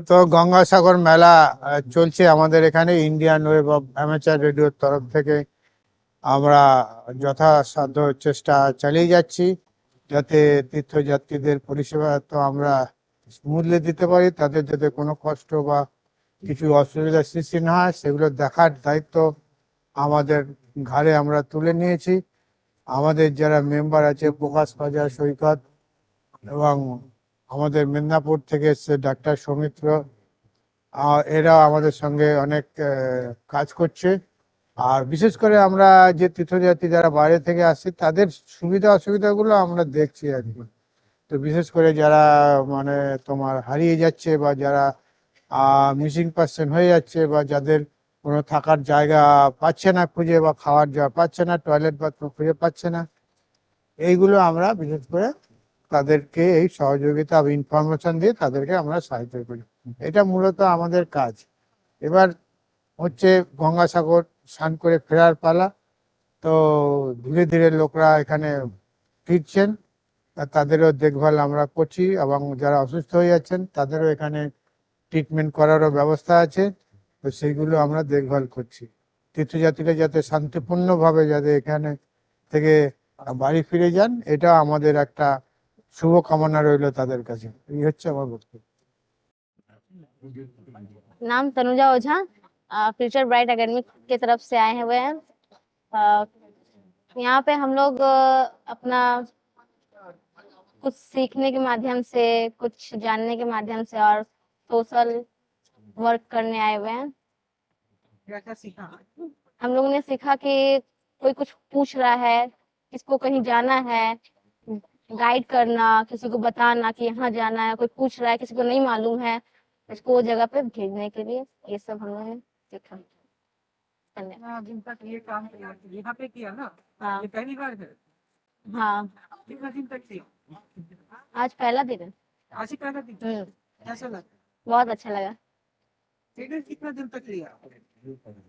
তো গঙ্গাসাগর মেলা চলছে আমাদের এখানে ইন্ডিয়ান ওয়েভ অফ অ্যামেচার রেডিওর তরফ থেকে। আমরা যথাসাধ্য চেষ্টা চালিয়ে যাচ্ছি যাতে তীর্থযাত্রীদের পরিষেবা তো আমরা স্মুথলি দিতে পারি, তাদের যাতে কোনো কষ্ট বা কিছু অসুবিধার সৃষ্টি না হয় সেগুলো দেখার দায়িত্ব আমাদের ঘাড়ে আমরা তুলে নিয়েছি। আমাদের যারা মেম্বার আছে প্রকাশ বাজার, সৈকত এবং আমাদের মেদিনীপুর থেকে এসছে ডাক্তার সৌমিত্র, এরা আমাদের সঙ্গে অনেক কাজ করছে। আর বিশেষ করে আমরা যে তীর্থযাত্রী যারা বাইরে থেকে আসছে তাদের সুবিধা অসুবিধাগুলো আমরা দেখছি আর কি। তো বিশেষ করে যারা মানে তোমার হারিয়ে যাচ্ছে বা যারা মিসিং পার্সন হয়ে যাচ্ছে বা যাদের কোনো থাকার জায়গা পাচ্ছে না খুঁজে বা খাওয়ার জায়গা পাচ্ছে না, টয়লেট বাথরুম খুঁজে পাচ্ছে না, এইগুলো আমরা বিশেষ করে তাদেরকে এই সহযোগিতা ইনফরমেশন দিয়ে তাদেরকে আমরা সাহায্য করি। এটা মূলত আমাদের কাজ। এবার হচ্ছে গঙ্গাসাগর স্নান করে ফেরার পালা। তো ধীরে ধীরে লোকরা এখানে ফিরছেন, তাদেরও দেখভাল আমরা করছি এবং যারা অসুস্থ হয়ে যাচ্ছেন তাদেরও এখানে ট্রিটমেন্ট করারও ব্যবস্থা আছে। তো সেইগুলো আমরা দেখভাল করছি। তীর্থযাত্রীরা যাতে শান্তিপূর্ণভাবে যাতে এখানে থেকে বাড়ি ফিরে যান, এটা আমাদের একটা শুভকামনা রইল তাদের কাছে। এই হচ্ছে আমার বক্তব্য। नाम तनुजा ओझा, फ्यूचर ब्राइट एकेडमी की तरफ से आए हुए हैं। यहाँ पे हम लोग अपना कुछ सीखने के माध्यम से, कुछ जानने के माध्यम से और सोशल वर्क करने आए हुए हैं। क्या क्या सीखा? हम लोगों ने सीखा कि कोई कुछ पूछ रहा है, किसको कहीं जाना है, गाइड करना, किसी को बताना कि यहाँ जाना है, कोई पूछ रहा है, किसी को नहीं मालूम है, उसको वो जगह पे भेजने के लिए ये सब हम लोगों ने सीखा। धन्यवाद। दिन तक ये काम किया, यहाँ पे किया ना? हाँ ये पहली बार है? हाँ, कितना दिन तक किया? आज पहला दिन है। आज ही पहला दिन? कैसा लगा? बहुत अच्छा लगा। ट्रेनिंग कितना दिन तक लिया?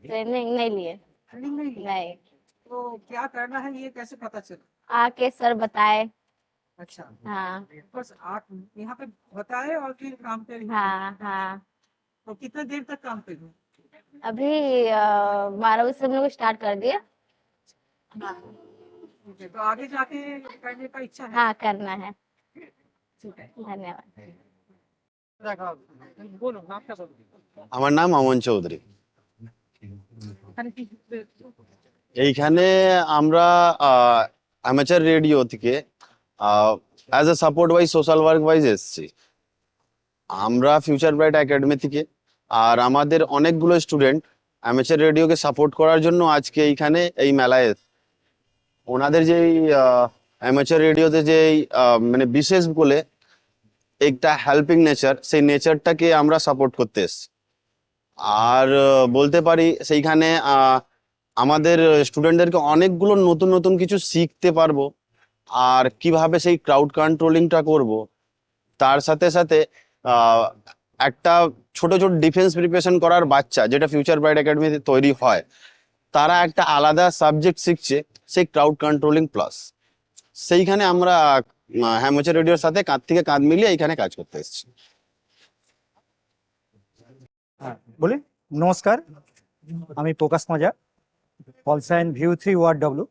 ट्रेनिंग नहीं लिए। ट्रेनिंग नहीं लिया? नहीं, तो क्या करना है ये कैसे पता चला? आके सर बताए। अच्छा, हाँ बस आप यहाँ पे बताए और फिर काम पे? हाँ हाँ। तो कितना देर तक काम पे? अभी 12 बजे से हम लोग स्टार्ट कर दिए। हाँ तो आगे जाके करने का इच्छा है? हाँ, करना है। ठीक है, धन्यवाद। बोलो नामটা বলো। আমার নাম অমন চৌধুরী। এখানে কি এইখানে আমরা অ্যামেচার রেডিও থেকে as a support wise social work wise এসেছি। আমরা ফিউচার ব্রাইট একাডেমি থেকে, আর আমাদের অনেকগুলো স্টুডেন্ট অ্যামেচার রেডিওকে সাপোর্ট করার জন্য আজকে এইখানে এই মেলায় এসেছে। ওনাদের যেই অ্যামেচার রেডিওতে যেই মানে বিশেষ বলে একটা হেল্পিং নেচার, সেই নেচারটাকে আমরা সাপোর্ট করতে এসেছি। আর বলতে পারি সেইখানে আমাদের স্টুডেন্টদেরকে অনেকগুলো নতুন নতুন কিছু শিখতে পারবো, আর কিভাবে সেই ক্রাউড কন্ট্রোলিংটা করব। তার সাথে সাথে একটা ছোট ছোট ডিফেন্স প্রিপারেশন করার বাচ্চা, যেটা ফিউচার ব্রাইট একাডেমিতে তৈরি হয়, তারা একটা আলাদা সাবজেক্ট শিখছে, সেই ক্রাউড কন্ট্রোলিং প্লাস। সেইখানে আমরা হ্যামোচার রেডিওর সাথে কাঁধ থেকে কাঁধ মিলিয়ে এইখানে কাজ করতে এসেছি। বলি নমস্কার, আমি প্রকাশ মাজা, পলসাইন ভিউ 3 ওয়ার্ড ডব্লিউ।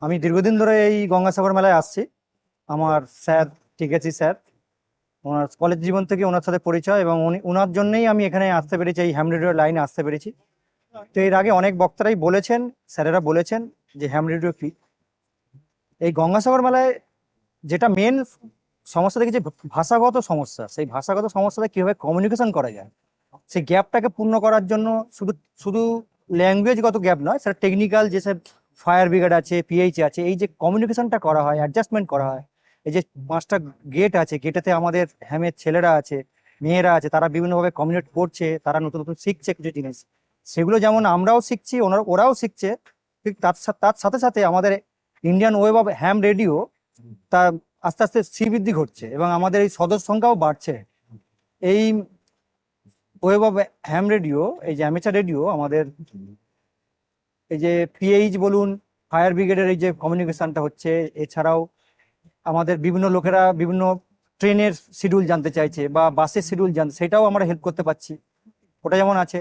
আমি দীর্ঘদিন ধরে এই গঙ্গাসাগর মেলায় আসছি। আমার স্যার টিকেছি স্যার, ওনার কলেজ জীবন থেকে ওনার সাথে পরিচয়, এবং ওনার জন্যই আমি এখানে আসতে পেরেছি, এই হ্যাম রেডিওর লাইনে আসতে পেরেছি। তো এর আগে অনেক বক্তারাই বলেছেন, স্যারেরা বলেছেন যে হ্যাম রেডিও কি। এই গঙ্গাসাগর মেলায় যেটা মেন সমস্যা দেখি যে ভাষাগত সমস্যা, সেই ভাষাগত সমস্যাটা কিভাবে কমিউনিকেশন করা যায়, সেই গ্যাপটাকে পূর্ণ করার জন্য শুধু শুধু ল্যাঙ্গুয়েজগত গ্যাপ নয়, সেটা টেকনিক্যাল যেসব ফায়ার ব্রিগেড আছে, পিএইচ আছে, এই যে কমিউনিকেশনটা করা হয়, অ্যাডজাস্টমেন্ট করা হয়। এই যে 5টা গেট আছে, গেটেতে আমাদের হ্যামের ছেলেরা আছে, মেয়েরা আছে, তারা বিভিন্নভাবে কমিউনিকেট করছে, তারা নতুন নতুন শিখছে কিছু জিনিস। সেগুলো যেমন আমরাও শিখছি, ওরাও শিখছে, ঠিক তার সাথে সাথে আমাদের Indian wave of ham radio তার আস্তে আস্তে শ্রীবৃদ্ধি ঘটছে এবং আমাদের এই সদস্য সংখ্যাও বাড়ছে। এই ওয়েভ অফ হ্যাম রেডিও, এই যে অ্যামেচার রেডিও, আমাদের এই যে পিএইচ বলুন, ফায়ার ব্রিগেডের এই যে কমিউনিকেশনটা হচ্ছে, এছাড়াও আমাদের বিভিন্ন লোকেরা বিভিন্ন ট্রেনের শিডিউল জানতে চাইছে বা বাসের শিডিউল জানতে, সেটাও আমরা হেল্প করতে পারছি। ওটা যেমন আছে,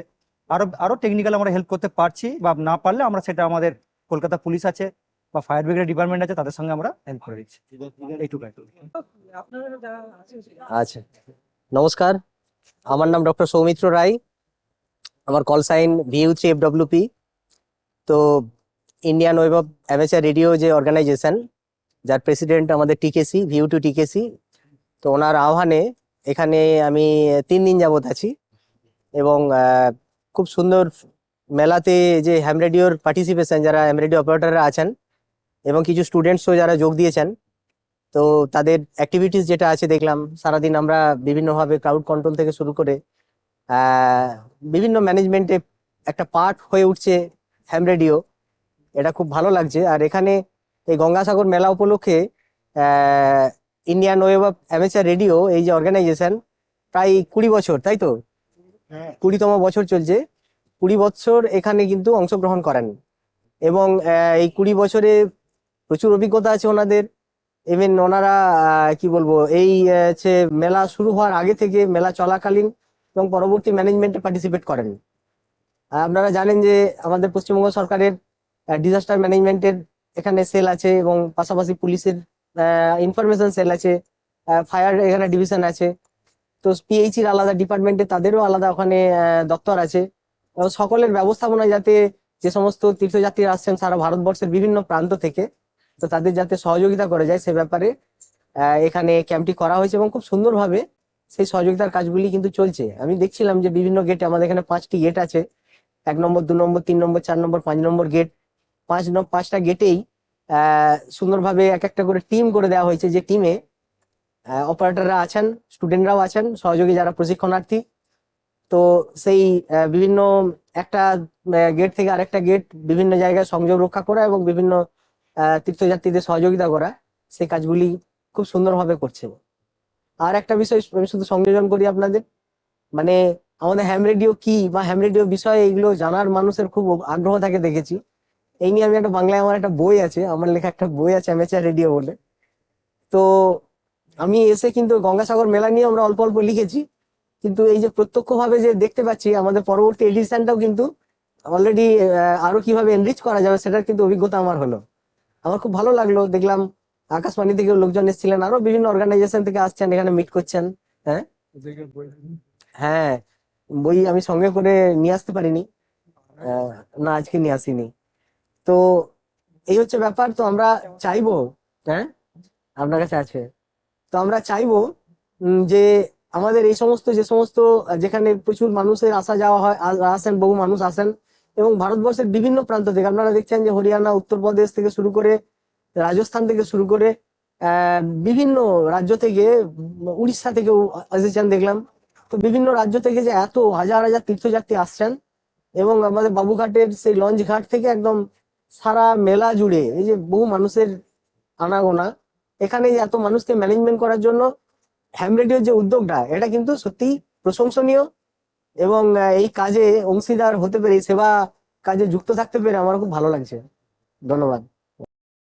আরো আরো টেকনিক্যাল আমরা হেল্প করতে পারছি, বা না পারলে আমরা সেটা আমাদের কলকাতা পুলিশ আছে বা ফায়ার ব্রিগেড ডিপার্টমেন্ট আছে, তাদের সঙ্গে আমরা হেল্প করে দিচ্ছি। এইটুকু। আপনারা যারা আছে আচ্ছা, নমস্কার, আমার নাম ডক্টর সৌমিত্র রায়। আমার কল সাইন VU3FWP। তো Indian wave of amateur radio যে অর্গানাইজেশন, যার প্রেসিডেন্ট আমাদের TKC, VU2 TKC। তো ওনার আহ্বানে এখানে আমি 3 দিন যাবত আছি, এবং খুব সুন্দর মেলাতে যে হ্যাম রেডিওর পার্টিসিপেশন, যারা হ্যাম রেডিও অপারেটররা আছেন এবং কিছু স্টুডেন্টসও যারা যোগ দিয়েছেন, তো তাদের অ্যাক্টিভিটিস যেটা আছে দেখলাম। সারাদিন আমরা বিভিন্নভাবে ক্রাউড কন্ট্রোল থেকে শুরু করে বিভিন্ন ম্যানেজমেন্টে একটা পার্ট হয়ে উঠছে হ্যাম রেডিও। এটা খুব ভালো লাগছে। আর এখানে এই গঙ্গাসাগর মেলা উপলক্ষে Indian wave of amateur radio এই যে অর্গানাইজেশন, প্রায় 20 বছর, তাই তো 20তম বছর চলছে। 20 বছর এখানে কিন্তু অংশগ্রহণ করেন, এবং এই 20 বছরে প্রচুর অভিজ্ঞতা আছে ওনাদের। ইভেন ওনারা কি বলবো, এই হচ্ছে মেলা শুরু হওয়ার আগে থেকে মেলা চলাকালীন এবং পরবর্তী ম্যানেজমেন্টে পার্টিসিপেট করেন। আপনারা জানেন যে আমাদের পশ্চিমবঙ্গ সরকারের ডিজাস্টার ম্যানেজমেন্টের এখানে সেল আছে, এবং পাশাপাশি পুলিশের ইনফরমেশন সেল আছে, ফায়ার এখানে ডিভিশন আছে। তো PHEর আলাদা ডিপার্টমেন্টে তাদেরও আলাদা ওখানে দপ্তর আছে। এবং সকলের ব্যবস্থাপনা, যাতে যে সমস্ত তীর্থযাত্রীরা আসছেন সারা ভারতবর্ষের বিভিন্ন প্রান্ত থেকে, তো তাদের যাতে সহযোগিতা করা যায় সে ব্যাপারে এখানে ক্যাম্পটি করা হয়েছে, এবং খুব সুন্দরভাবে সেই সহযোগিতার কাজগুলি কিন্তু চলছে। আমি দেখছিলাম যে বিভিন্ন গেটে, আমাদের এখানে 5টি গেট আছে, 1 নম্বর, 2 নম্বর, 3 নম্বর, 4 নম্বর, 5 নম্বর গেট। 5টা গেটেই সুন্দরভাবে এক একটা করে টিম করে দেওয়া হয়েছে, যে টিমে অপারেটররা আছেন, স্টুডেন্টরাও আছেন, সহযোগী যারা প্রশিক্ষণার্থী। তো সেই বিভিন্ন একটা গেট থেকে আরেকটা গেট বিভিন্ন জায়গায় সংযোগ রক্ষা করা এবং বিভিন্ন তীর্থযাত্রীদের সহযোগিতা করা, সেই কাজগুলি খুব সুন্দরভাবে করছে। আর একটা বিষয় আমি শুধু সংযোজন করি আপনাদের, মানে আমাদের হ্যাম রেডিও কি বা হ্যাম রেডিও বিষয়ে এইগুলো জানার মানুষের খুব আগ্রহ থাকে দেখেছি। এই নিয়ে আমি একটা বাংলায় আমার একটা বই আছে, আমার লেখা একটা বই আছে অ্যামেচার রেডিও বলে। তো আমি এসে কিন্তু গঙ্গাসাগর মেলা নিয়ে আমরা অল্প অল্প লিখেছি, কিন্তু এই যে প্রত্যক্ষভাবে যে দেখতে পাচ্ছি আমাদের পরবর্তী এডিশনটাও কিন্তু অলরেডি আরো কিভাবে এনরিচ করা যাবে সেটার কিন্তু অভিজ্ঞতা আমার হলো। আমার খুব ভালো লাগলো, দেখলাম আকাশবাণী থেকে লোকজন এসেছিলেন, আরো বিভিন্ন অর্গানাইজেশন থেকে আসছেন, এখানে মিট করছেন। হ্যাঁ হ্যাঁ, বই আমি সঙ্গে করে নিয়ে আসতে পারিনি, না আজকে নিয়ে আসিনি। তো এই হচ্ছে ব্যাপার। তো আমরা চাইবো, হ্যাঁ আপনার কাছে আছে, তো আমরা চাইবো যে আমাদের এই সমস্ত যে সমস্ত যেখানে প্রচুর মানুষের আসা যাওয়া হয়, আসেন, বহু মানুষ আসেন, এবং ভারতবর্ষের বিভিন্ন প্রান্ত থেকে আপনারা দেখছেন যে হরিয়ানা, উত্তরপ্রদেশ থেকে শুরু করে রাজস্থান থেকে শুরু করে বিভিন্ন রাজ্য থেকে, উড়িষ্যা থেকেও এসেছেন দেখলাম। তো বিভিন্ন রাজ্য থেকে যে এত হাজার হাজার তীর্থযাত্রী আসছেন, এবং আমাদের বাবুঘাটের সেই লঞ্চ ঘাট থেকে একদম সারা মেলা জুড়ে এই যে বহু মানুষের আনাগোনা, এখানে এত মানুষকে ম্যানেজমেন্ট করার জন্য হ্যাম রেডিওর যে উদ্যোগটা, এটা কিন্তু সত্যি প্রশংসনীয়। এবং এই কাজে অংশীদার হতে পেরে, সেবা কাজে যুক্ত থাকতে পেরে আমার খুব ভালো লাগছে। ধন্যবাদ।